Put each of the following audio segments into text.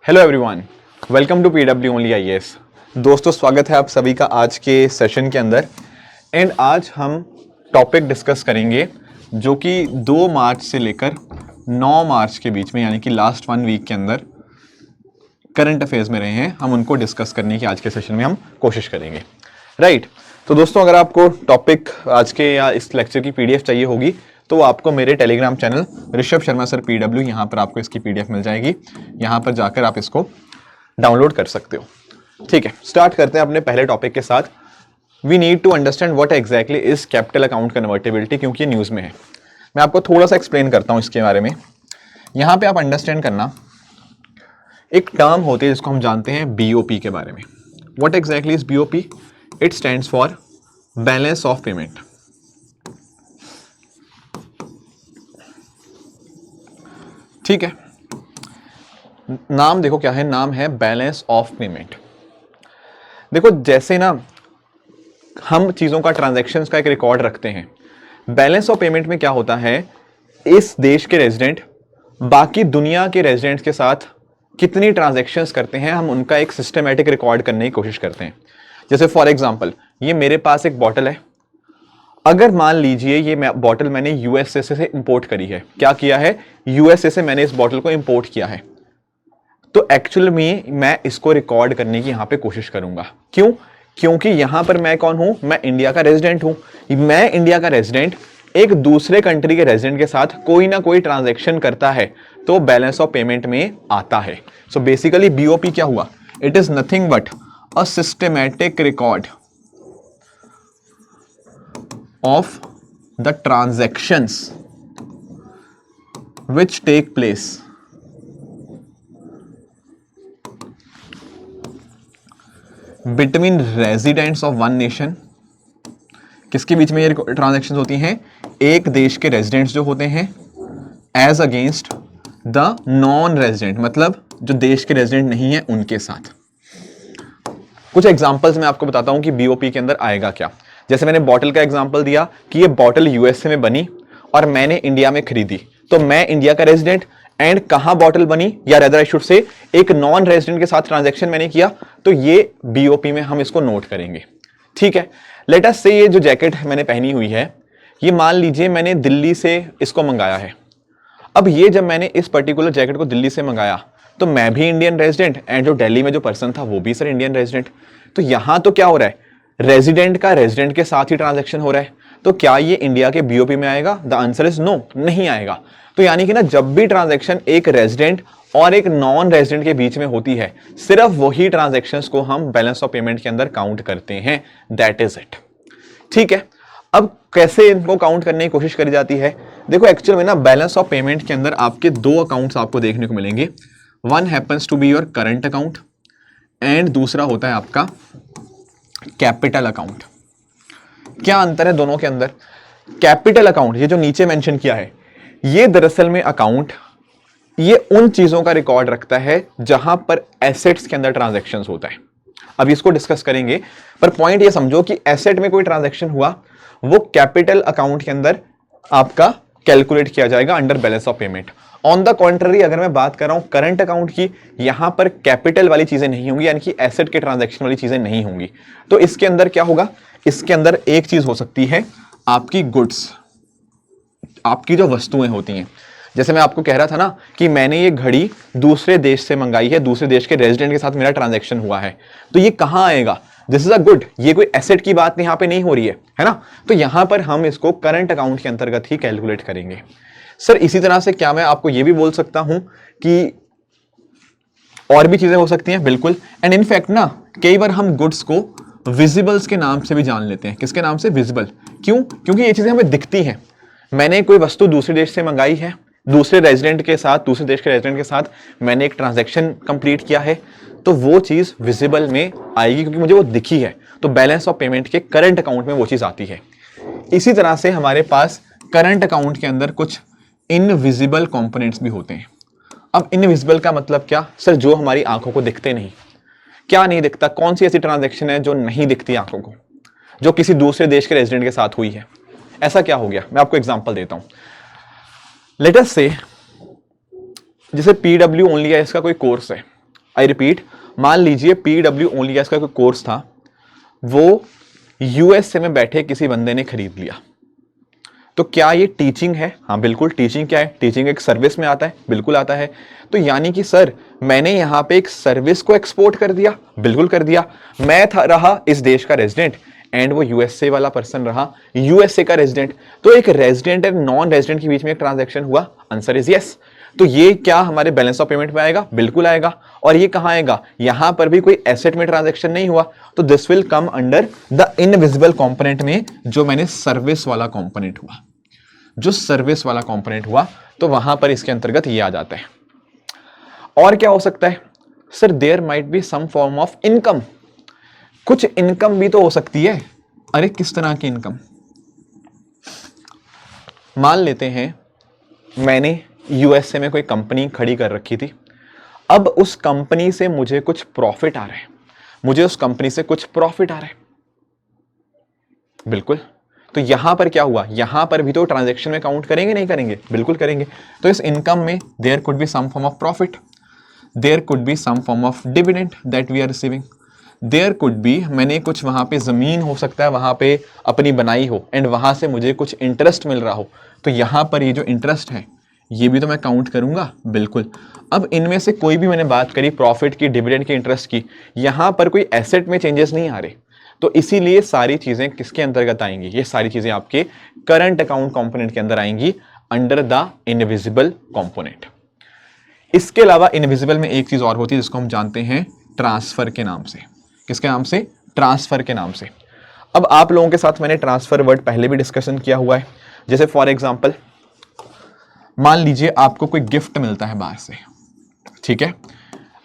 Hello everyone, welcome to PW only IAS. दोस्तों, स्वागत है आप सभी का आज के सेशन के अंदर। एंड आज हम टॉपिक डिस्कस करेंगे जो कि 2 मार्च से लेकर 9 मार्च के बीच में, यानी कि लास्ट 1 वीक के अंदर करंट अफेयर्स में रहे हैं। हम उनको डिस्कस करने की आज के सेशन में हम कोशिश करेंगे। राइट। तो दोस्तों, अगर आपको टॉपिक आज के या इस लेक्चर की पीडीएफ चाहिए होगी तो आपको मेरे Telegram channel Rishabh Sharma sir PW, यहाँ पर आपको इसकी पीडीएफ मिल जाएगी। यहाँ पर जाकर आप इसको डाउनलोड कर सकते हो। ठीक है, स्टार्ट करते हैं अपने पहले टॉपिक के साथ। We need to understand what exactly is capital account convertibility, क्योंकि ये न्यूज़ में है। मैं आपको थोड़ा सा एक्सप्लेन करता हूँ इसके बारे में। यहाँ पे आप अंडरस्टैंड करना, एक टर्म होती है जिसको हम जानते हैं बीओपी के बारे में। What exactly is BOP? It stands for balance of payment. ठीक है, नाम देखो क्या है, नाम है बैलेंस ऑफ पेमेंट। देखो, जैसे ना हम चीजों का, ट्रांजैक्शंस का एक रिकॉर्ड रखते हैं, बैलेंस ऑफ पेमेंट में क्या होता है, इस देश के रेजिडेंट बाकी दुनिया के रेजिडेंट्स के साथ कितनी ट्रांजैक्शंस करते हैं, हम उनका एक सिस्टमैटिक रिकॉर्ड करने की कोशिश करते हैं। जैसे फॉर एग्जांपल, ये मेरे पास एक बॉटल है। अगर मान लीजिए ये बॉटल मैंने यूएसए से इंपोर्ट करी है, क्या किया है, यूएसए से मैंने इस बॉटल को इंपोर्ट किया है, तो एक्चुअल में मैं इसको रिकॉर्ड करने की यहां पे कोशिश करूंगा। क्यों? क्योंकि यहां पर मैं कौन हूं, मैं इंडिया का रेजिडेंट हूं। मैं इंडिया का रेजिडेंट एक दूसरे कंट्री के रेजिडेंट के साथ कोई ना कोई ट्रांजैक्शन करता है तो बैलेंस ऑफ पेमेंट में आता है। सो बेसिकली बीओपी क्या हुआ? It is nothing but a systematic record of the transactions which take place between residents of one nation। किसके बीच में ये ट्रांजैक्शंस होती हैं? एक देश के रेजिडेंट्स जो होते हैं as against the non resident, मतलब जो देश के रेजिडेंट नहीं है उनके साथ। कुछ एग्जांपल्स मैं आपको बताता हूं कि बीओपी के अंदर आएगा क्या। जैसे मैंने बॉटल का एग्जांपल दिया कि ये बॉटल यूएसए में बनी और मैंने इंडिया में खरीदी, तो मैं इंडिया का रेजिडेंट एंड कहां बॉटल बनी, या रेदर आई शुड से एक नॉन रेजिडेंट के साथ ट्रांजैक्शन मैंने किया, तो ये बीओपी में हम इसको नोट करेंगे। ठीक है, लेट अस से ये जो जैकेट मैंने पहनी हुई है, ये मान लीजिए मैंने दिल्ली से इसको मंगाया है। अब ये जब मैंने इस पर्टिकुलर जैकेट को दिल्ली से मंगाया तो मैं भी इंडियन रेजिडेंट एंड जो दिल्ली में जो पर्सन था वो भी सर इंडियन रेजिडेंट। तो यहां तो क्या हो रहा है, रेजिडेंट का रेजिडेंट के साथ ही ट्रांजैक्शन हो रहा है, तो क्या ये इंडिया के बीओपी में आएगा? द आंसर इज नो, नहीं आएगा। तो यानी कि ना, जब भी ट्रांजैक्शन एक रेजिडेंट और एक नॉन रेजिडेंट के बीच में होती है, सिर्फ वही ट्रांजैक्शंस को हम बैलेंस ऑफ पेमेंट के अंदर काउंट करते हैं। That is it. ठीक है, अब कैसे इनको काउंट करने की कोशिश करी जाती है? देखो, एक्चुअल में ना बैलेंस ऑफ पेमेंट के अंदर आपके 2 अकाउंट्स आपको देखने को मिलेंगे। One happens to be your current account and दूसरा होता है आपका कैपिटल अकाउंट। क्या अंतर है दोनों के अंदर? कैपिटल अकाउंट, ये जो नीचे मेंशन किया है, ये दरअसल में अकाउंट ये उन चीजों का रिकॉर्ड रखता है जहां पर एसेट्स के अंदर ट्रांजैक्शंस होता है। अब इसको डिस्कस करेंगे, पर पॉइंट ये समझो कि एसेट में कोई ट्रांजैक्शन हुआ, वो कैपिटल अकाउंट के अंदर आपका कैलकुलेट किया जाएगा under balance of payment. On the contrary, अगर मैं बात कर रहा हूं करंट अकाउंट की, यहां पर कैपिटल वाली चीजें नहीं होंगी, यानी कि एसेट के ट्रांजैक्शन वाली चीजें नहीं होंगी। तो इसके अंदर क्या होगा? इसके अंदर एक चीज हो सकती है आपकी गुड्स, आपकी जो वस्तुएं होती हैं। जैसे मैं आपको कह रहा था ना कि मैंने ये घड़ी दूसरे देश से मंगाई है, दूसरे देश के रेजिडेंट के साथ मेरा ट्रांजैक्शन हुआ है, तो ये कहां आएगा? This is a good. ये कोई एसेट की बात यहां पे नहीं हो रही है ना? तो यहां पर हम इसको करंट अकाउंट के अंतर्गत ही कैलकुलेट करेंगे। सर, इसी तरह से क्या मैं आपको यह भी बोल सकता हूं कि और भी चीजें हो सकती हैं? बिल्कुल। एंड इनफैक्ट ना, कई बार हम गुड्स को विजिबल्स के नाम से भी जान लेते हैं। किसके नाम से? विजिबल। क्यों? क्योंकि ये चीजें हमें दिखती हैं। मैंने कोई वस्तु दूसरे देश से मंगाई है, दूसरे रेजिडेंट के साथ, दूसरे देश के रेजिडेंट के साथ मैंने एक ट्रांजैक्शन कंप्लीट किया है, तो वो चीज विजिबल में आएगी क्योंकि मुझे वो दिखी है। तो बैलेंस ऑफ पेमेंट के करंट अकाउंट में वो चीज आती है। इसी तरह से हमारे पास करंट अकाउंट के अंदर कुछ इनविजिबल कंपोनेंट्स भी होते हैं। अब इनविजिबल का मतलब क्या? सर, जो हमारी आंखों को दिखते नहीं। क्या नहीं दिखता? कौन सी ऐसी ट्रांजैक्शन है जो नहीं दिखती आंखों को, जो किसी दूसरे देश के रेजिडेंट के साथ हुई है? ऐसा क्या हो गया? मैं आपको एग्जांपल देता हूं। लेट अस से जैसे पीडब्ल्यू ओनली है, इसका कोई कोर्स है आई रिपीट, मान लीजिए पीडब्ल्यू ओनली गैस का कोई कोर्स था, वो यूएसए में बैठे किसी बंदे ने खरीद लिया, तो क्या ये टीचिंग है? हाँ बिल्कुल। टीचिंग क्या है? टीचिंग एक सर्विस में आता है, बिल्कुल आता है। तो यानी कि सर मैंने यहां पे एक सर्विस को एक्सपोर्ट कर दिया, बिल्कुल कर दिया। मैं था रहा इस देश का रेजिडेंट एंड वो यूएसए वाला पर्सन रहा यूएसए का रेजिडेंट, तो एक रेजिडेंट एंड नॉन रेजिडेंट के बीच में एक ट्रांजैक्शन हुआ। Answer is yes. तो ये क्या हमारे बैलेंस ऑफ पेमेंट में आएगा? बिल्कुल आएगा। और ये कहां आएगा? यहां पर भी कोई एसेट में ट्रांजैक्शन नहीं हुआ, तो this will come under the invisible component में, जो मैंने सर्विस वाला कंपोनेंट हुआ, जो सर्विस वाला कंपोनेंट हुआ, तो वहां पर इसके अंतर्गत ये आ जाता है। और क्या हो सकता है? Sir there might be some form of income, कुछ इनकम भी तो हो सकती है। अरे किस तरह की इनकम? मान लेते हैं मैंने यूएसए में कोई कंपनी खड़ी कर रखी थी, अब उस कंपनी से मुझे कुछ प्रॉफिट आ रहा है, मुझे उस कंपनी से कुछ प्रॉफिट आ रहा है, बिल्कुल। तो यहां पर क्या हुआ? यहां पर भी तो ट्रांजैक्शन में काउंट करेंगे नहीं करेंगे? बिल्कुल करेंगे। तो इस इनकम में there could be some form of profit, there could be some form of dividend that we are receiving, there could be मैंने कुछ वहां पे जमीन हो सकता है वहां पे अपनी बनाई हो एंड वहां से मुझे कुछ इंटरेस्ट मिल रहा हो, तो यहां पर ये जो इंटरेस्ट है ये भी तो मैं काउंट करूंगा, बिल्कुल। अब इनमें से कोई भी मैंने बात करी प्रॉफिट की, डिविडेंड की, इंटरेस्ट की, यहां पर कोई एसेट में चेंजेस नहीं आ रहे, तो इसीलिए सारी चीजें किसके अंतर्गत आएंगी? ये सारी चीजें आपके करंट अकाउंट कंपोनेंट के अंदर आएंगी, अंडर द इनविजिबल कंपोनेंट। इसके अलावा इनविजिबल में एक चीज और होती है जिसको हम जानते हैं ट्रांसफर के नाम से। किसके नाम से? ट्रांसफर के नाम से। अब आप लोगों के साथ मैंने ट्रांसफर वर्ड पहले भी डिस्कशन किया हुआ है। जैसे फॉर एग्जांपल मान लीजिए आपको कोई गिफ्ट मिलता है बाहर से, ठीक है,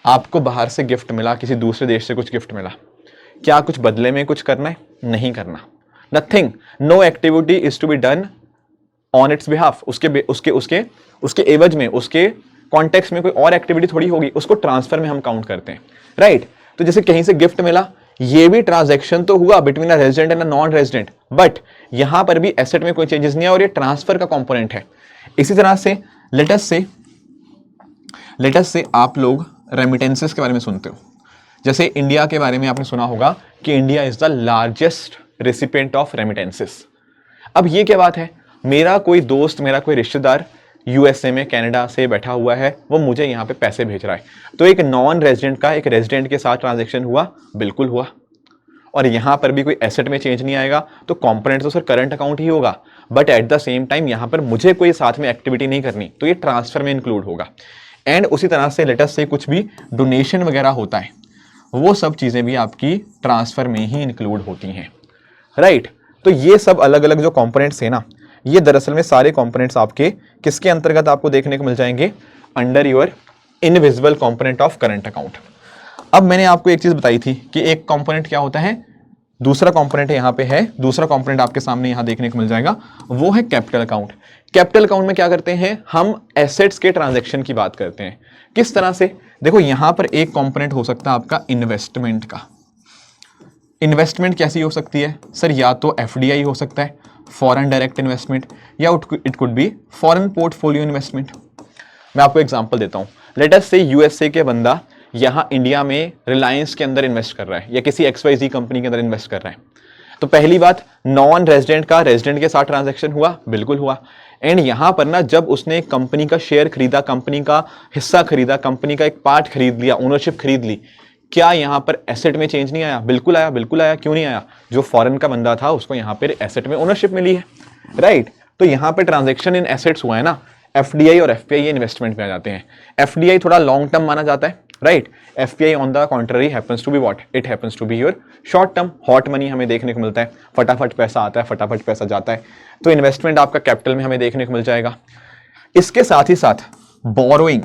आपको बाहर से गिफ्ट मिला, किसी दूसरे देश से कुछ गिफ्ट मिला, क्या कुछ बदले में कुछ करना है? नहीं करना, nothing, no activity is to be done on its behalf. उसके एवज में, उसके कॉन्टेक्स्ट में कोई और एक्टिविटी थोड़ी होगी, उसको ट्रांसफर में हम काउंट करते हैं, राइट। तो जैसे कहीं से गिफ्ट मिला, ये भी ट्रांजैक्शन तो हुआ between a resident and a non resident, but यहां पर भी एसेट में कोई चेंजेस नहीं है और ये ट्रांसफर का कंपोनेंट है। इसी तरह से लेट अस से आप लोग रेमिटेंसेस के बारे में सुनते हो। जैसे इंडिया के बारे में आपने सुना होगा कि India is the largest recipient of remittances. अब ये क्या बात है? मेरा कोई दोस्त, मेरा कोई रिश्तेदार यूएसए में, कनाडा से बैठा हुआ है, वो मुझे यहाँ पे पैसे भेज रहा है, तो एक नॉन रेजिडेंट का एक रेजिडेंट के साथ ट्रांजैक्शन हुआ, बिल्कुल हुआ। और यहां पर भी कोई एसेट में चेंज नहीं आएगा, तो कंपोनेंट तो सर करंट अकाउंट ही होगा, but at the same time यहां पर मुझे कोई साथ में एक्टिविटी नहीं करनी, तो ये ट्रांसफर में इंक्लूड होगा। एंड उसी तरह से लेट अस से कुछ भी डोनेशन वगैरह होता है, वो सब चीजें भी आपकी ट्रांसफर में ही इंक्लूड होती हैं, राइट। तो ये सब अलग अलग जो कंपोनेंट्स हैं ना, ये दरअसल में सारे कंपोनेंट्स आपके किसके अंतर्गत आपको देखने को मिल जाएंगे? Under your invisible component of current account. अब मैंने आपको एक चीज बताई थी कि एक कंपोनेंट क्या होता है, दूसरा कंपोनेंट यहां पे है, दूसरा कंपोनेंट आपके सामने यहां देखने को मिल जाएगा, वो है कैपिटल अकाउंट। कैपिटल अकाउंट में क्या करते हैं? हम एसेट्स के ट्रांजैक्शन की बात करते हैं। किस तरह से? देखो यहां पर एक कंपोनेंट हो सकता है आपका इन्वेस्टमेंट का। इन्वेस्टमेंट कैसी हो सकती है सर? या तो एफडीआई हो सकता है, फॉरेन डायरेक्ट इन्वेस्टमेंट, या it could be foreign portfolio investment. मैं आपको एग्जांपल देता हूं। लेट अस से यूएसए के बंदा यहां इंडिया में रिलायंस के अंदर इन्वेस्ट कर रहा है या किसी XYZ कंपनी के अंदर इन्वेस्ट कर रहा है, तो पहली बात, नॉन रेजिडेंट का रेजिडेंट के साथ ट्रांजैक्शन हुआ, बिल्कुल हुआ। एंड यहां पर ना जब उसने कंपनी का शेयर खरीदा, कंपनी का हिस्सा खरीदा, कंपनी का एक पार्ट खरीद लिया, ओनरशिप खरीद ली, क्या यहां पर एसेट में चेंज नहीं आया? बिल्कुल आया, बिल्कुल आया। क्यों नहीं आया? जो फॉरेन का बंदा था उसको यहां पर एसेट में ओनरशिप मिली है, राइट। तो यहां पर ट्रांजैक्शन इन एसेट्स हुआ है ना। एफडीआई और एफपीआई इन्वेस्टमेंट में आ जाते हैं। एफडीआई थोड़ा लॉन्ग टर्म माना जाता है, right. FPI on the contrary happens to be what? It happens to be your short term, hot money हमें देखने को मिलता है, फटाफट पैसा आता है, फटाफट पैसा जाता है। तो इन्वेस्टमेंट आपका कैपिटल में हमें देखने को मिल जाएगा। इसके साथ ही साथ बोरोइंग,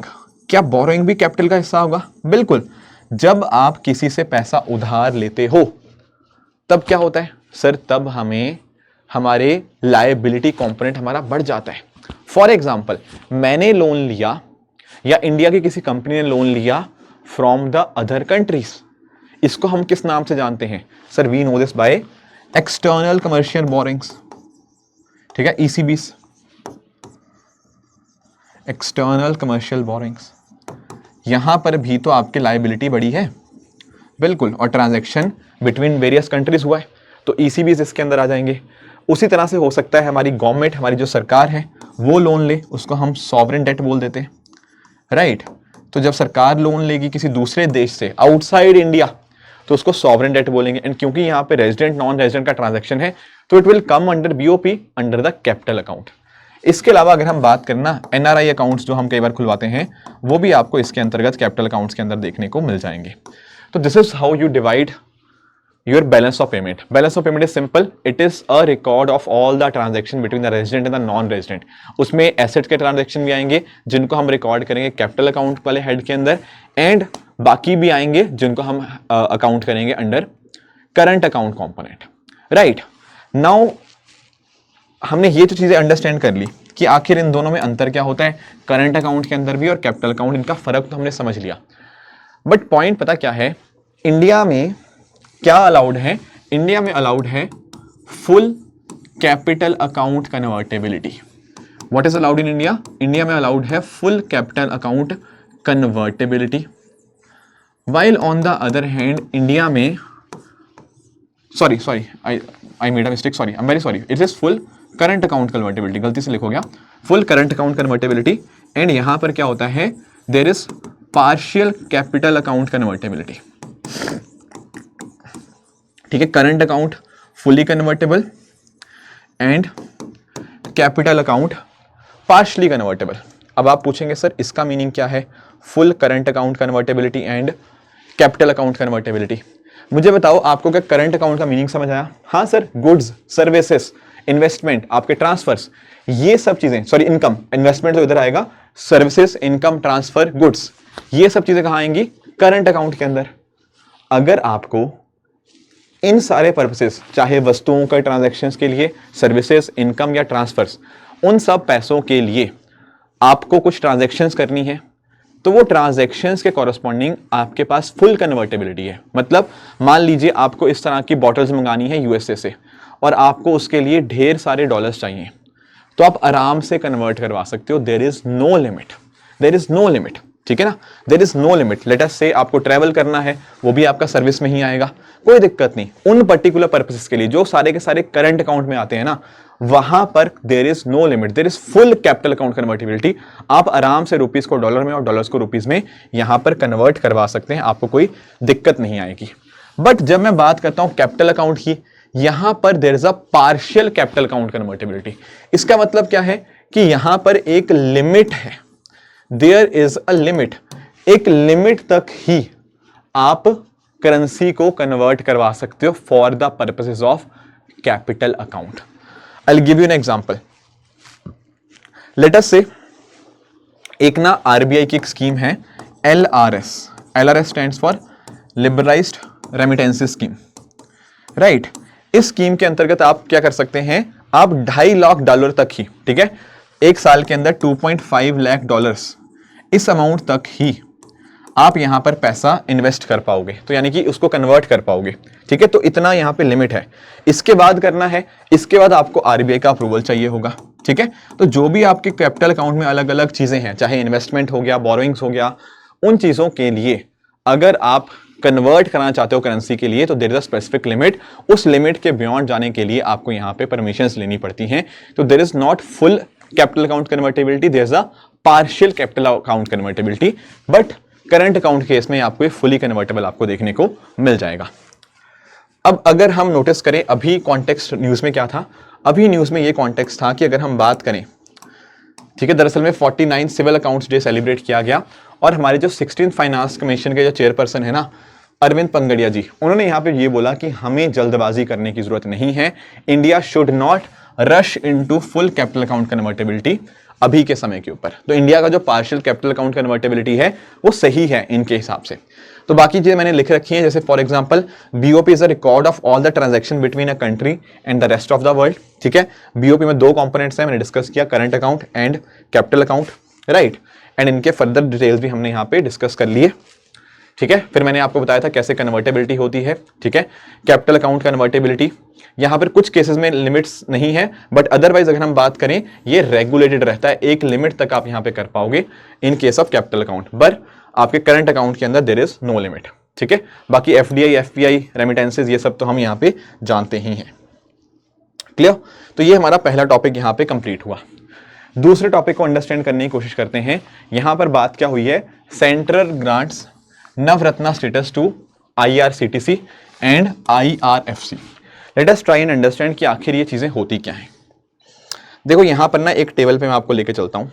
क्या बोरोइंग भी कैपिटल का हिस्सा होगा? बिल्कुल। जब आप किसी से पैसा उधार लेते हो तब क्या होता है सर? तब हमें हमारे लायबिलिटी कंपोनेंट हमारा बढ़ जाता है। फॉर एग्जाम्पल, मैंने लोन लिया या इंडिया की किसी कंपनी ने लोन लिया फ्रॉम द अदर कंट्रीज, इसको हम किस नाम से जानते हैं sir? We know this by external commercial borrowings, ठीक है, ECBs, एक्सटर्नल कमर्शियल बोरिंग्स। यहां पर भी तो आपकी लायबिलिटी बढ़ी है, बिल्कुल, और ट्रांजैक्शन बिटवीन वेरियस कंट्रीज हुआ है, तो ईसीबी इसके अंदर आ जाएंगे। उसी तरह से हो सकता है हमारी गवर्नमेंट, हमारी जो सरकार है वो लोन ले, उसको हम सॉवरेन डेट बोल देते हैं, राइट। तो जब सरकार लोन लेगी किसी दूसरे देश से आउटसाइड इंडिया तो उसको सॉवरेन डेट बोलेंगे। एंड क्योंकि यहाँ पे रेजिडेंट नॉन रेजिडेंट का ट्रांजैक्शन है तो it will come under BOP, under the capital account. इसके अलावा अगर हम बात करना एनआरआई अकाउंट्स जो हम कई बार खुलवाते हैं वो भी आपको इसके अंतर्गत कैपिटल अकाउंट्स के अंदर देखने को मिल जाएंगे। तो this is how you divide your balance of payment. Balance of payment is simple. It is a record of all the transaction between the resident and the non-resident. उसमें एसेट के transaction भी आएंगे जिनको हम रिकॉर्ड करेंगे capital account वाले head के अंदर, एंड बाकी भी आएंगे जिनको हम अकाउंट करेंगे under current account component, right. Now हमने ये तो चीजें अंडरस्टैंड कर ली कि आखिर इन दोनों में अंतर क्या होता है, करंट अकाउंट के अंदर भी और कैपिटल अकाउंट, इनका फर्क तो हमने समझ लिया। बट पॉइंट पता क्या है, इंडिया में क्या अलाउड है, इंडिया में अलाउड है full capital account convertibility. What is allowed in India, India में अलाउड है full capital account convertibility, while on the other hand India में sorry I made a mistake, sorry I am very sorry, it is full current account convertibility, गलती से लिखो गया, full current account convertibility. And यहां पर क्या होता है, there is partial capital account convertibility, ठीक है। Current account fully convertible and capital account partially convertible. अब आप पूछेंगे सर इसका मीनिंग क्या है, full current account convertibility and capital account convertibility. मुझे बताओ आपको क्या करंट अकाउंट का मीनिंग समझ आया? हाँ सर, गुड्स सर्विसेज इन्वेस्टमेंट, आपके ट्रांसफर्स, ये सब चीजें, सॉरी इनकम, इन्वेस्टमेंट तो इधर आएगा, सर्विसेज इनकम ट्रांसफर गुड्स, ये सब चीजें कहां आएंगी, करंट अकाउंट के अंदर। अगर आपको इन सारे पर्पसेस, चाहे वस्तुओं का ट्रांजैक्शंस के लिए, सर्विसेज, इनकम या ट्रांसफर्स, उन सब पैसों के लिए आपको कुछ ट्रांजैक्शंस करनी है तो वो ट्रांजैक्शंस के कॉरस्पॉन्डिंग आपके पास फुल कन्वर्टेबिलिटी है। मतलब मान लीजिए आपको इस तरह की बॉटल्स मंगानी है यूएसए से और आपको उसके लिए ढेर सारे डॉलर्स चाहिए, तो आप आराम से कन्वर्ट करवा सकते हो, there is no limit, there is no limit, ठीक है ना, there is no limit. Let us से आपको ट्रैवल करना है, वो भी आपका सर्विस में ही आएगा, कोई दिक्कत नहीं, उन पर्टिकुलर पर्पसेस के लिए जो सारे के सारे करंट अकाउंट में आते हैं ना, वहां पर there is no limit, there is full capital account convertibility. आप आराम से रुपीस को डॉलर में और डॉलर्स को रुपीस में यहां पर कन्वर्ट करवा सकते हैं, आपको कोई दिक्कत नहीं आएगी। बट जब मैं बात करता हूं कैपिटल अकाउंट की, यहां पर there is a partial capital account convertibility. इसका मतलब क्या है कि यहां पर एक लिमिट है, देयर इज अ लिमिट, एक लिमिट तक ही आप करेंसी को कन्वर्ट करवा सकते हो for the purposes of capital account. I will give you an example. Late us से एक ना आरबीआई की एक स्कीम है LRS, LRS stands for liberalised remittances scheme, right. इस स्कीम के अंतर्गत आप क्या कर सकते हैं, आप $2.5 लाख तक ही, ठीक है, एक साल के अंदर $2.5 लाख, इस अमाउंट तक ही आप यहां पर पैसा इन्वेस्ट कर पाओगे, तो यानी कि उसको कन्वर्ट कर पाओगे, ठीक है। तो इतना यहां पे लिमिट है। इसके बाद करना है, इसके बाद आपको आरबीआई का अप्रूवल चाहिए होगा, ठीक है। तो जो भी आपके कैपिटल अकाउंट में अलग अलग चीजें हैं, चाहे इन्वेस्टमेंट हो गया, बोरोइंग्स हो गया, उन चीजों के लिए अगर आप कन्वर्ट करना चाहते हो करेंसी के लिए तो there is a specific limit, उस लिमिट के बियॉन्ड जाने के लिए आपको यहां पे परमिशंस लेनी पड़ती हैं। तो there is not full capital account convertibility, there is a partial capital account convertibility, but current account case में आपको फुली कन्वर्टेबल आपको देखने को मिल जाएगा। अब अगर हम नोटिस करें अभी कॉन्टेक्स्ट न्यूज में क्या था, अभी न्यूज में ये कॉन्टेक्स्ट था कि अगर हम बात करें, ठीक है, दरअसल में 49 सिविल अकाउंट्स डे सेलिब्रेट किया गया और हमारे जो 16th फाइनेंस कमीशन के जो चेयरपर्सन है ना अरविंद पंगड़िया जी, उन्होंने यहां पे ये बोला कि हमें जल्दबाजी करने की जरूरत नहीं है, India should not rush into full capital account convertibility अभी के समय के ऊपर। तो इंडिया का जो पार्शियल कैपिटल अकाउंट कन्वर्टेबिलिटी है वो सही है इनके हिसाब से। तो बाकी चीजें मैंने लिख रखी हैं, जैसे for example BOP is a record of all the transaction between a country and the rest of the world, ठीक है। बीओपी में 2 कंपोनेंट्स हैं, मैंने डिस्कस किया, current account and capital account, right. And इनके फर्दर डिटेल्स भी हमने यहाँ पे डिस्कस कर लिए, ठीक है। फिर मैंने आपको बताया था कैसे कन्वर्टेबिलिटी होती है, ठीक है। कैपिटल अकाउंट कन्वर्टेबिलिटी यहां पर कुछ केसेस में लिमिट्स नहीं है, बट अदरवाइज अगर हम बात करें ये रेगुलेटेड रहता है, एक लिमिट तक आप यहां पे कर पाओगे in case of capital account. आपके करंट अकाउंट के अंदर देयर इज नो लिमिट, ठीक है। बाकी एफडीआई, एफपीआई, रेमिटेंसेज ये सब तो हम यहाँ पे जानते ही हैं। क्लियर? तो ये हमारा पहला टॉपिक यहाँ पे कंप्लीट हुआ। दूसरे टॉपिक को अंडरस्टैंड करने की कोशिश करते हैं। यहां पर बात क्या हुई है, central grants Navratna status to IRCTC and IRFC. Let us try and understand कि आखिर ये चीजें होती क्या हैं। देखो यहां पर ना एक टेबल पे मैं आपको लेके चलता हूं,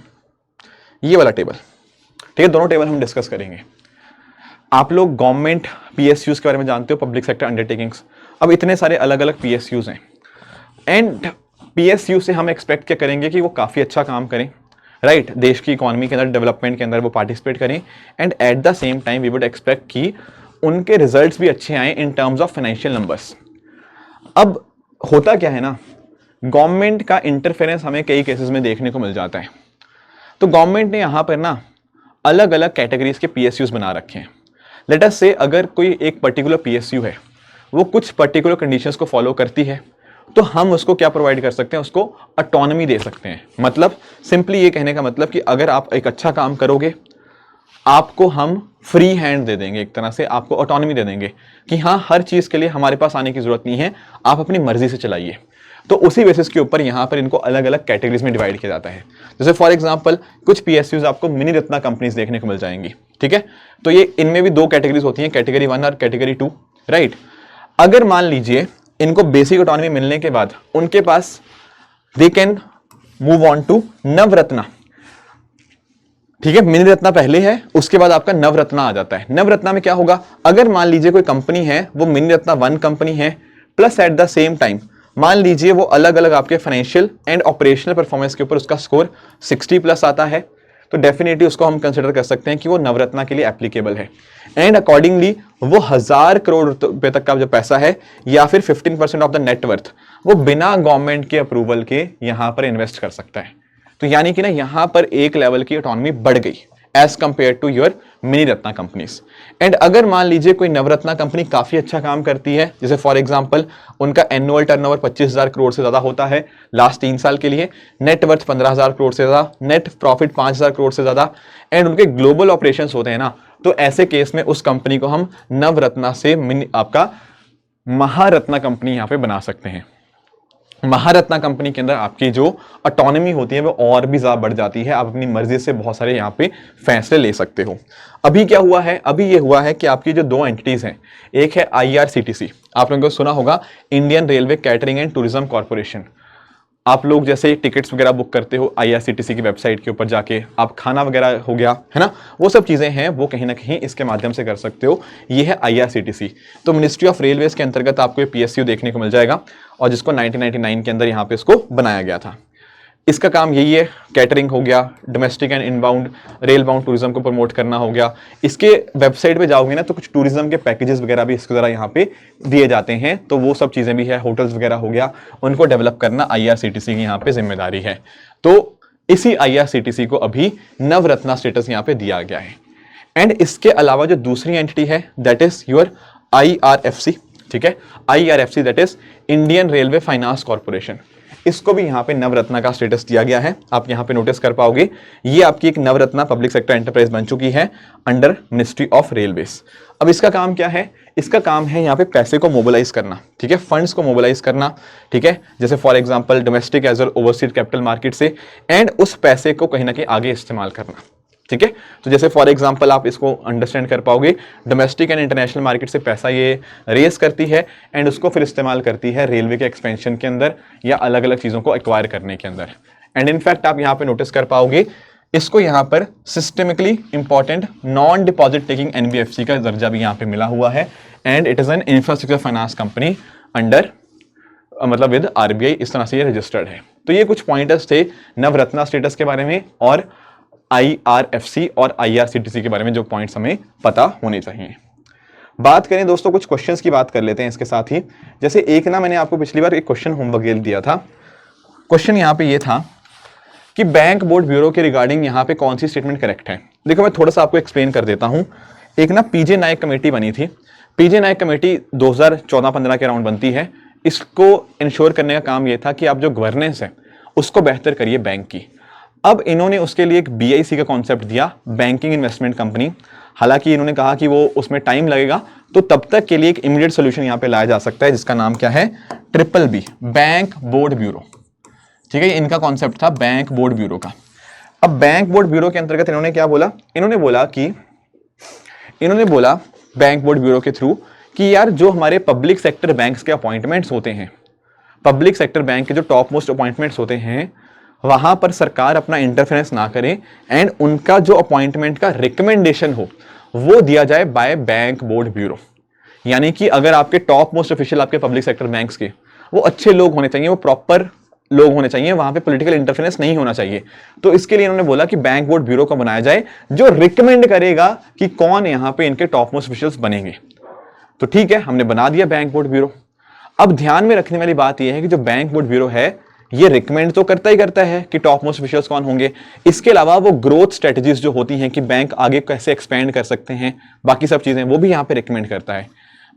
ये वाला टेबल, ठीक है। दोनों टेबल हम डिस्कस करेंगे। आप लोग गवर्नमेंट पीएसयूज के बारे में जानते हो, पब्लिक सेक्टर अंडरटेकिंग्स। अब इतने सारे अलग अलग पीएसयूज हैं एंड पीएसयू से हम एक्सपेक्ट क्या करेंगे कि वो काफ़ी अच्छा काम करें, राइट, देश की इकोनॉमी के अंदर, डेवलपमेंट के अंदर वो पार्टिसिपेट करें and at the same time we would expect कि उनके रिजल्ट्स भी अच्छे आए in terms of financial numbers. अब होता क्या है ना, गवर्नमेंट का इंटरफेरेंस हमें कई केसेस में देखने को मिल जाता है। तो गवर्नमेंट ने यहाँ पर ना अलग अलग कैटेगरीज के पीएसयूज बना रखे हैं। लेट अस से अगर कोई एक पर्टिकुलर पीएसयू है, वो कुछ पर्टिकुलर कंडीशंस को फॉलो करती है, तो हम उसको क्या प्रोवाइड कर सकते हैं, उसको ऑटोनॉमी दे सकते हैं। मतलब सिंपली ये कहने का मतलब कि अगर आप एक अच्छा काम करोगे, आपको हम फ्री हैंड दे देंगे, एक तरह से आपको ऑटोनॉमी दे देंगे कि हाँ, हर चीज के लिए हमारे पास आने की जरूरत नहीं है, आप अपनी मर्जी से चलाइए। तो उसी बेसिस के ऊपर यहाँ पर इनको अलग अलग कैटेगरीज में डिवाइड किया जाता है। जैसे फॉर एग्जांपल कुछ पीएसयूज आपको मिनी रत्ना कंपनीज देखने को मिल जाएंगी, ठीक है। तो ये इनमें भी दो कैटेगरीज होती हैं, कैटेगरी 1 और कैटेगरी 2, राइट। अगर मान लीजिए इनको बेसिक ऑटोनॉमी मिलने के बाद उनके पास they can move on to Navratna, ठीक है। मिनी रत्ना पहले है, उसके बाद आपका नवरत्ना आ जाता है। नवरत्ना में क्या होगा, अगर मान लीजिए कोई कंपनी है, वो मिनी रत्ना 1 कंपनी है, plus eight the same time मान लीजिए वो अलग अलग आपके फाइनेंशियल एंड ऑपरेशनल परफॉर्मेंस के ऊपर उसका स्कोर 60 प्लस आता है, तो डेफिनेटली उसको हम कंसिडर कर सकते हैं कि वो नवरत्ना के लिए एप्लीकेबल है। एंड अकॉर्डिंगली वो 1000 करोड़ रुपए तक का जो पैसा है या फिर 15% ऑफ द नेटवर्थ वो बिना गवर्नमेंट के अप्रूवल के यहां पर इन्वेस्ट कर सकता है। तो यानी कि ना यहां पर एक लेवल की ऑटोनॉमी बढ़ गई as compare to your mini Ratna companies. And अगर मान लीजिए कोई नवरत्ना कंपनी काफी अच्छा काम करती है, जैसे फॉर एग्जांपल उनका एनुअल टर्नओवर 25,000 करोड़ से ज्यादा होता है लास्ट 3 साल के लिए, नेटवर्थ 15,000 करोड़ से ज्यादा, नेट प्रॉफिट 5,000 करोड़ से ज्यादा, एंड उनके ग्लोबल ऑपरेशंस होते हैं ना, तो ऐसे केस में उस कंपनी को हम नवरत्ना से आपका महारत्ना कंपनी यहां पे बना सकते हैं। महारत्ना कंपनी के अंदर आपकी जो ऑटोनॉमी होती है वो और भी ज्यादा बढ़ जाती है, आप अपनी मर्जी से बहुत सारे यहाँ पे फैसले ले सकते हो। अभी क्या हुआ है, अभी ये हुआ है कि आपकी जो 2 एंटिटीज हैं, एक है आईआरसीटीसी, आप लोगों को सुना होगा, Indian railway catering and tourism corporation. आप लोग जैसे टिकट्स वगैरह बुक करते हो आईआरसीटीसी की वेबसाइट के ऊपर जाके, आप खाना वगैरह हो गया है ना, वो सब चीज़ें हैं, वो कहीं ना कहीं इसके माध्यम से कर सकते हो। ये है आईआरसीटीसी। तो मिनिस्ट्री ऑफ रेलवेज के अंतर्गत आपको ये पीएसयू देखने को मिल जाएगा और जिसको 1999 के अंदर यहाँ पे इसको बनाया गया था। इसका काम यही है, कैटरिंग हो गया, domestic and inbound rail bound tourism को प्रमोट करना हो गया। इसके वेबसाइट पे जाओगे ना तो कुछ टूरिज्म के पैकेजेस वगैरह भी इसके जरा यहाँ पे दिए जाते हैं, तो वो सब चीजें भी है, होटल्स वगैरह हो गया, उनको डेवलप करना आईआरसीटीसी की यहाँ पे जिम्मेदारी है। तो इसी आईआरसीटीसी को अभी नवरत्ना स्टेटस यहाँ पे दिया गया है। एंड इसके अलावा जो दूसरी एंटिटी है दैट इज योर आईआरएफसी, ठीक है, IRFC that is Indian railway finance corporation, इसको भी यहाँ पे नवरत्ना का स्टेटस दिया गया है। आप यहाँ पे नोटिस कर पाओगे, ये आपकी एक नवरत्ना पब्लिक सेक्टर एंटरप्राइज बन चुकी है अंडर मिनिस्ट्री ऑफ रेलवेज। अब इसका काम क्या है, इसका काम है यहाँ पे पैसे को मोबिलाइज करना, ठीक है, फंड्स को मोबिलाइज करना, ठीक है, जैसे for example domestic as well overseas capital market से, एंड उस पैसे को कहीं ना कहीं आगे इस्तेमाल करना, ठीक है। तो जैसे फॉर एग्जांपल आप इसको अंडरस्टैंड कर पाओगे, डोमेस्टिक एंड इंटरनेशनल मार्केट से पैसा ये रेस करती है एंड उसको फिर इस्तेमाल करती है रेलवे के एक्सपेंशन के अंदर या अलग अलग चीज़ों को एक्वायर करने के अंदर। एंड इनफैक्ट आप यहाँ पे नोटिस कर पाओगे, इसको यहाँ पर systemically important non deposit taking NBFC का दर्जा भी यहाँ पे मिला हुआ है and it is an infrastructure finance company under मतलब विद आरबीआई, इस तरह से ये रजिस्टर्ड है। तो ये कुछ पॉइंटर्स थे नवरत्ना स्टेटस के बारे में और आईआरएफसी और आईआरसीटीसी के बारे में जो पॉइंट्स हमें पता होने चाहिए। बात करें दोस्तों, कुछ क्वेश्चंस की बात कर लेते हैं इसके साथ ही। जैसे एक ना मैंने आपको पिछली बार एक क्वेश्चन होमवर्क दिया था, क्वेश्चन यहाँ पे ये था कि बैंक बोर्ड ब्यूरो के रिगार्डिंग यहाँ पे कौन सी स्टेटमेंट करेक्ट है। देखो मैं थोड़ा सा आपको एक्सप्लेन कर देता हूँ। एक ना पीजे नायक कमेटी बनी थी, पीजे नायक कमेटी 2014-15 के अराउंड बनती है। इसको इंश्योर करने का काम ये था कि आप जो गवर्नेंस है उसको बेहतर करिए बैंक की। अब इन्होंने उसके लिए एक बीआईसी का कॉन्सेप्ट दिया, बैंकिंग इन्वेस्टमेंट कंपनी। हालांकि इन्होंने कहा कि वो उसमें टाइम लगेगा, तो तब तक के लिए एक इमीडिएट सोल्यूशन यहां पे लाया जा सकता है जिसका नाम क्या है, BBB, बैंक बोर्ड ब्यूरो। ठीक है, इनका कॉन्सेप्ट था बैंक बोर्ड ब्यूरो का। अब बैंक बोर्ड ब्यूरो के अंतर्गत इन्होंने क्या बोला, इन्होंने बोला बैंक बोर्ड ब्यूरो के थ्रू कि यार जो हमारे पब्लिक सेक्टर बैंक्स के अपॉइंटमेंट्स होते हैं, पब्लिक सेक्टर बैंक के जो टॉप मोस्ट अपॉइंटमेंट्स होते हैं, वहां पर सरकार अपना इंटरफेरेंस ना करे एंड उनका जो अपॉइंटमेंट का रिकमेंडेशन हो वो दिया जाए बाय बैंक बोर्ड ब्यूरो। यानी कि अगर आपके टॉप मोस्ट ऑफिशियल आपके पब्लिक सेक्टर बैंक्स के वो अच्छे लोग होने चाहिए, वो प्रॉपर लोग होने चाहिए, वहां पे पॉलिटिकल इंटरफेरेंस नहीं होना चाहिए। तो इसके लिए इन्होंने बोला कि बैंक बोर्ड ब्यूरो को बनाया जाए जो रिकमेंड करेगा कि कौन यहां पे इनके टॉप मोस्ट ऑफिशियल्स बनेंगे। तो ठीक है, हमने बना दिया बैंक बोर्ड ब्यूरो। अब ध्यान में रखने वाली बात यह है कि जो बैंक बोर्ड ब्यूरो है ये रिकमेंड तो करता ही करता है कि टॉप मोस्ट ऑफिशियल्स कौन होंगे, इसके अलावा वो ग्रोथ स्ट्रेटजीज जो होती हैं कि बैंक आगे कैसे एक्सपेंड कर सकते हैं, बाकी सब चीजें वो भी यहां पे रिकमेंड करता है।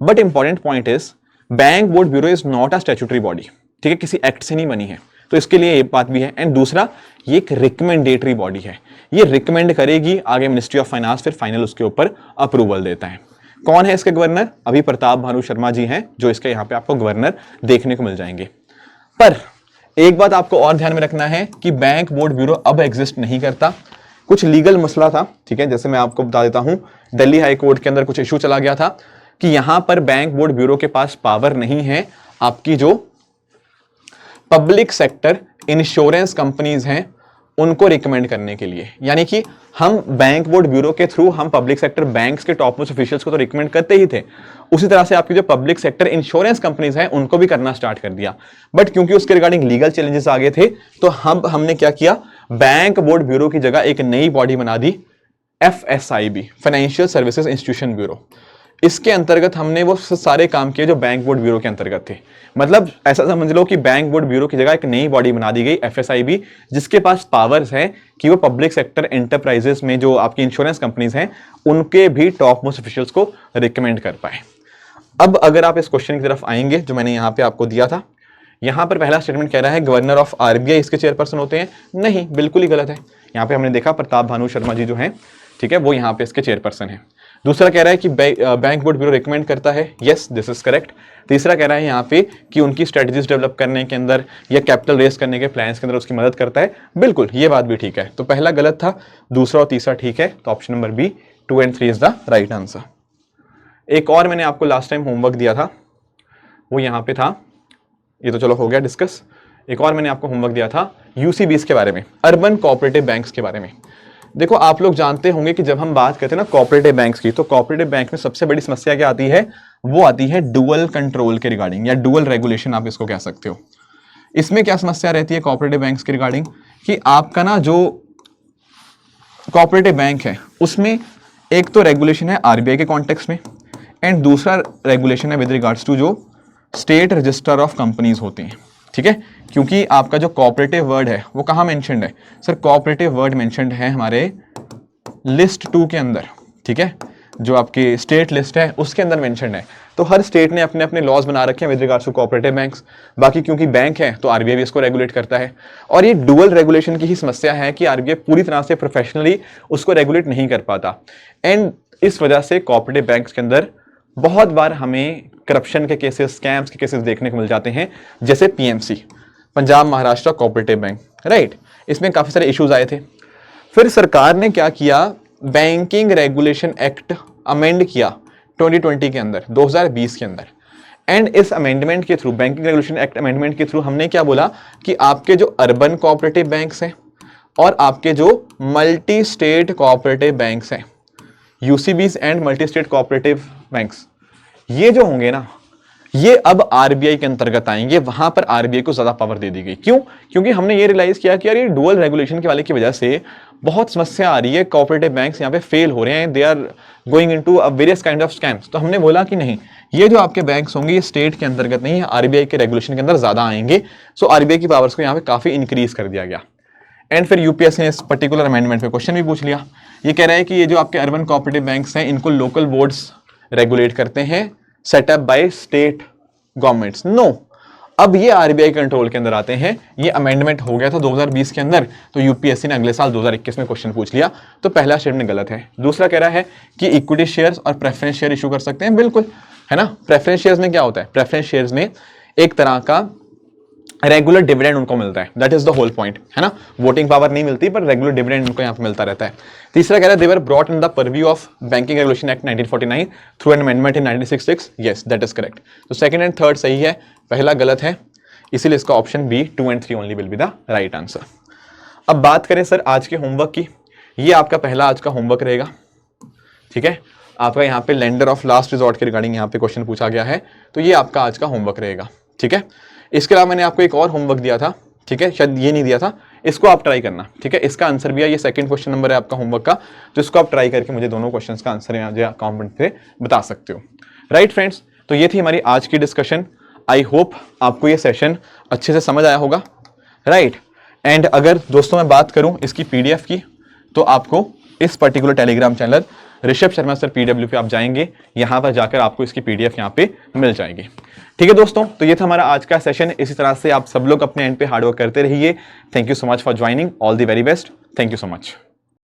But important point is bank board bureau is not a statutory body, ठीक है, किसी एक्ट से नहीं बनी है, तो इसके लिए ये बात भी है। एंड दूसरा, ये एक रिकमेंडेटरी बॉडी है, ये रिकमेंड करेगी, आगे मिनिस्ट्री ऑफ फाइनेंस फिर फाइनल उसके ऊपर अप्रूवल देता है। कौन है इसके गवर्नर? अभी प्रताप भानु शर्मा जी हैं जो इसके यहां पे आपको गवर्नर देखने को मिल जाएंगे। पर एक बात आपको और ध्यान में रखना है कि बैंक बोर्ड ब्यूरो अब एग्जिस्ट नहीं करता, कुछ लीगल मसला था, ठीक है, जैसे मैं आपको बता देता हूं, दिल्ली हाई कोर्ट के अंदर कुछ इशू चला गया था कि यहां पर बैंक बोर्ड ब्यूरो के पास पावर नहीं है आपकी जो पब्लिक सेक्टर इंश्योरेंस कंपनीज हैं उनको रिकमेंड करने के लिए। यानी कि हम बैंक बोर्ड ब्यूरो के थ्रू हम पब्लिक सेक्टर बैंक्स के टॉप मोस्ट ऑफिशियल्स को तो रिकमेंड करते ही थे, उसी तरह से आपकी जो पब्लिक सेक्टर इंश्योरेंस कंपनीज हैं उनको भी करना स्टार्ट कर दिया। बट क्योंकि उसके रिगार्डिंग लीगल चैलेंजेस आ गए थे, तो हमने क्या किया, बैंक बोर्ड ब्यूरो की जगह एक नई बॉडी बना दी, FSIB, financial services institution bureau. इसके अंतर्गत हमने वो सारे काम किए जो बैंक बोर्ड ब्यूरो के अंतर्गत थे। मतलब ऐसा समझ लो कि बैंक बोर्ड ब्यूरो की जगह एक नई बॉडी बना दी गई, FSIB, जिसके पास पावर्स हैं कि वो पब्लिक सेक्टर एंटरप्राइजेस में जो आपकी इंश्योरेंस कंपनीज हैं उनके भी टॉप मोस्ट ऑफिशियल्स को रिकमेंड कर पाए। अब अगर आप इस क्वेश्चन की तरफ आएंगे जो मैंने यहाँ पे आपको दिया था, यहाँ पर पहला स्टेटमेंट कह रहा है गवर्नर ऑफ RBI इसके चेयरपर्सन होते हैं। नहीं, बिल्कुल ही गलत है। यहाँ पे हमने देखा प्रताप भानु शर्मा जी जो हैं, ठीक है, वो यहाँ पे इसके चेयरपर्सन है। दूसरा कह रहा है कि बैंक बोर्ड ब्यूरो रिकमेंड करता है, यस दिस इज करेक्ट। तीसरा कह रहा है यहाँ पे कि उनकी स्ट्रेटजीज डेवलप करने के अंदर या कैपिटल रेस करने के प्लान्स के अंदर उसकी मदद करता है, बिल्कुल ये बात भी ठीक है। तो पहला गलत था, दूसरा और तीसरा ठीक है, तो option number B 2 and 3 is the right answer. एक और मैंने आपको लास्ट टाइम होमवर्क दिया था, वो यहाँ पे था, ये तो चलो हो गया डिस्कस। एक और मैंने आपको होमवर्क दिया था UCBs के बारे में, अर्बन कोऑपरेटिव बैंक्स के बारे में। देखो आप लोग जानते होंगे कि जब हम बात करते हैं ना कोऑपरेटिव बैंक्स की, तो कोऑपरेटिव बैंक में सबसे बड़ी समस्या क्या आती है, वो आती है डुअल कंट्रोल के रिगार्डिंग या डुअल रेगुलेशन आप इसको कह सकते हो। इसमें क्या समस्या रहती है कोऑपरेटिव बैंक्स के रिगार्डिंग कि आपका ना जो कोऑपरेटिव बैंक है उसमें एक तो रेगुलेशन है RBI के कॉन्टेक्स्ट में एंड दूसरा रेगुलेशन है विद रिगार्ड्स टू जो स्टेट रजिस्टर ऑफ कंपनीज होते हैं, ठीक है। क्योंकि आपका जो कोऑपरेटिव वर्ड है वो कहाँ मेंशन्ड है सर, कोऑपरेटिव वर्ड मेंशन्ड है हमारे लिस्ट 2 के अंदर, ठीक है, जो आपकी स्टेट लिस्ट है उसके अंदर मेंशन्ड है। तो हर स्टेट ने अपने अपने लॉज बना रखे हैं with regards to cooperative banks. बाकी क्योंकि बैंक है तो RBI भी इसको रेगुलेट करता है, और ये डुअल रेगुलेशन की ही समस्या है कि RBI पूरी तरह से प्रोफेशनली उसको रेगुलेट नहीं कर पाता। एंड इस वजह से कोऑपरेटिव बैंक्स के अंदर बहुत बार हमें करप्शन के केसेस, स्कैम्स के केसेस देखने को मिल जाते हैं, जैसे PMC, Punjab Maharashtra cooperative bank, right, इसमें काफी सारे इश्यूज आए थे। फिर सरकार ने क्या किया, बैंकिंग रेगुलेशन एक्ट अमेंड किया 2020 के अंदर, 2020 के अंदर। एंड इस अमेंडमेंट के through, banking regulation act amendment के थ्रू हमने क्या बोला कि आपके जो अर्बन कोऑपरेटिव बैंक्स हैं और आपके जो मल्टी स्टेट कोऑपरेटिव बैंक्स हैं, UCBs and multi state cooperative banks, ये जो होंगे ना, ये अब RBI के अंतर्गत आएंगे। वहां पर RBI को ज्यादा पावर दे दी गई। क्यों? क्योंकि हमने ये रियलाइज किया कि यार ये डुअल रेगुलेशन के वाले की वजह से बहुत समस्या आ रही है, कोऑपरेटिव बैंक्स यहाँ पे फेल हो रहे हैं, they are going into various kind of scams. तो हमने बोला कि नहीं, ये जो आपके बैंक्स होंगे ये स्टेट के अंतर्गत नहीं है, RBI के रेगुलेशन के अंदर ज्यादा आएंगे। सो RBI की पावर्स को यहाँ पे काफी इंक्रीज कर दिया गया। एंड फिर UPSC ने इस पर्टिकुलर अमेंडमेंट पे क्वेश्चन भी पूछ लिया। ये कह रहा है कि ये जो आपके अर्बन कोऑपरेटिव बैंक्स हैं इनको लोकल बोर्ड्स रेगुलेट करते हैं, setup by state governments. No, अब ये आरबीआई कंट्रोल के अंदर आते हैं, ये अमेंडमेंट हो गया था 2020 के अंदर, तो यूपीएससी ने अगले साल 2021 में क्वेश्चन पूछ लिया, तो पहला स्टेटमेंट गलत है। दूसरा कह रहा है कि इक्विटी शेयर्स और प्रेफरेंस शेयर इशू कर सकते हैं, बिल्कुल है ना। प्रेफरेंस शेयर्स में क्या होता है, प्रेफरेंस शेयर्स में एक तरह का रेगुलर डिविडेंड उनको मिलता है, that is the whole point, है ना। वोटिंग पावर नहीं मिलती पर रेगुलर डिविडेंड उनको यहाँ पे मिलता रहता है। तीसरा कह रहा है they were brought in the purview of banking regulation act 1949 through an amendment in 1966, yes that is correct. तो सेकंड एंड थर्ड सही है, पहला गलत है, इसीलिए इसका option B 2 and 3 only will be the right answer. अब बात करें सर आज के होमवर्क की, ये आपका पहला आज का होमवर्क रहेगा, ठीक है। आपका यहाँ पे लेंडर ऑफ लास्ट रिजॉर्ट के रिगार्डिंग यहाँ पे क्वेश्चन पूछा गया है, तो ये आपका आज का होमवर्क रहेगा, ठीक है। इसके अलावा मैंने आपको एक और होमवर्क दिया था, ठीक है, शायद ये नहीं दिया था, इसको आप ट्राई करना, ठीक है। इसका आंसर भी है, ये सेकंड क्वेश्चन नंबर है आपका होमवर्क का, तो इसको आप ट्राई करके मुझे दोनों क्वेश्चंस का आंसर यहाँ कमेंट पे बता सकते हो, राइट फ्रेंड्स। तो ये थी हमारी आज की डिस्कशन। आई होप आपको ये सेशन अच्छे से समझ आया होगा, राइट। एंड अगर दोस्तों मैं बात करूं इसकी पीडीएफ की, तो आपको इस particular Telegram channel Rishabh Sharma sir PW पे आप जाएंगे, यहां पर जाकर आपको इसकी पीडीएफ यहां पे मिल जाएगी, ठीक है दोस्तों। तो ये था हमारा आज का सेशन। इसी तरह से आप सब लोग अपने एंड पे हार्डवर्क करते रहिए। Thank you so much for joining, all the very best, thank you so much.